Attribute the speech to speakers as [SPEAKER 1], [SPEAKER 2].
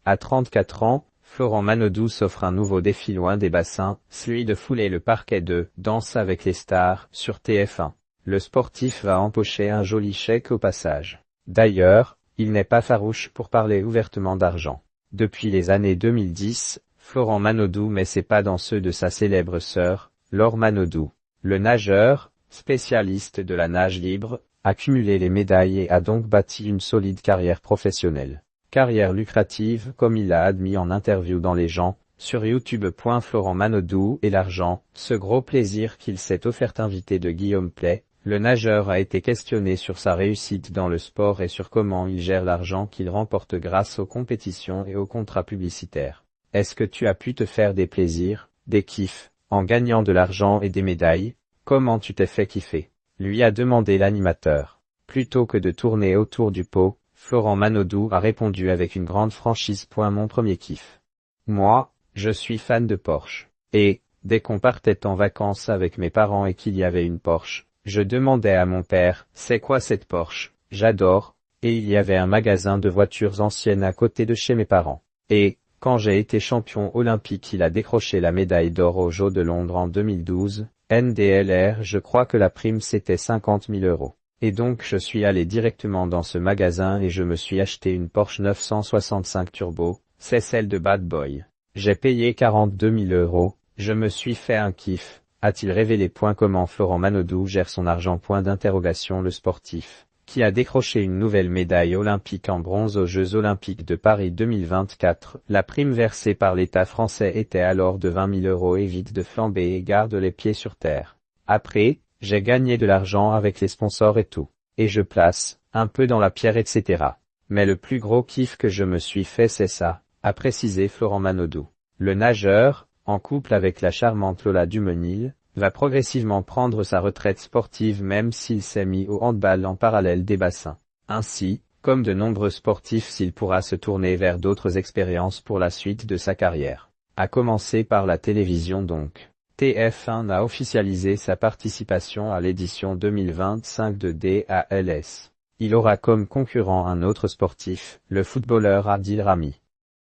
[SPEAKER 1] À 34 ans, Florent Manodou s'offre un nouveau défi loin des bassins, celui de fouler le parquet de « Danse avec les stars » sur TF1. Le sportif va empocher un joli chèque au passage. D'ailleurs, il n'est pas farouche pour parler ouvertement d'argent. Depuis les années 2010, Florent Manodou met ses pas dans ceux de sa célèbre sœur, Laure Manodou. Le nageur, spécialiste de la nage libre, a cumulé les médailles et a donc bâti une solide carrière professionnelle. Carrière lucrative comme il l'a admis en interview dans Les Gens, sur YouTube. Florent Manodou et l'argent, ce gros plaisir qu'il s'est offert. Invité de Guillaume Play, le nageur a été questionné sur sa réussite dans le sport et sur comment il gère l'argent qu'il remporte grâce aux compétitions et aux contrats publicitaires. Est-ce que tu as pu te faire des plaisirs, des kiffs, en gagnant de l'argent et des médailles? Comment tu t'es fait kiffer? Lui a demandé l'animateur. Plutôt que de tourner autour du pot, Florent Manodou a répondu avec une grande franchise. Mon premier kiff. Moi, je suis fan de Porsche. Et, dès qu'on partait en vacances avec mes parents et qu'il y avait une Porsche, je demandais à mon père, c'est quoi cette Porsche? J'adore. Et il y avait un magasin de voitures anciennes à côté de chez mes parents. Et, quand j'ai été champion olympique, il a décroché la médaille d'or aux Jeux de Londres en 2012, NDLR, je crois que la prime c'était 50 000 €. Et donc je suis allé directement dans ce magasin et je me suis acheté une Porsche 965 Turbo, c'est celle de Bad Boy. J'ai payé 42 000 €, je me suis fait un kiff, a-t-il révélé. Comment Florent Manodou gère son argent? Le sportif, qui a décroché une nouvelle médaille olympique en bronze aux Jeux Olympiques de Paris 2024. La prime versée par l'État français était alors de 20 000 €. Évite de flamber et garde les pieds sur terre. Après, j'ai gagné de l'argent avec les sponsors et tout. Et je place, un peu dans la pierre etc. Mais le plus gros kiff que je me suis fait c'est ça, a précisé Florent Manodou. Le nageur, en couple avec la charmante Lola Dumenil, va progressivement prendre sa retraite sportive même s'il s'est mis au handball en parallèle des bassins. Ainsi, comme de nombreux sportifs, il pourra se tourner vers d'autres expériences pour la suite de sa carrière. À commencer par la télévision donc. TF1 a officialisé sa participation à l'édition 2025 de DALS. Il aura comme concurrent un autre sportif, le footballeur Adil Rami.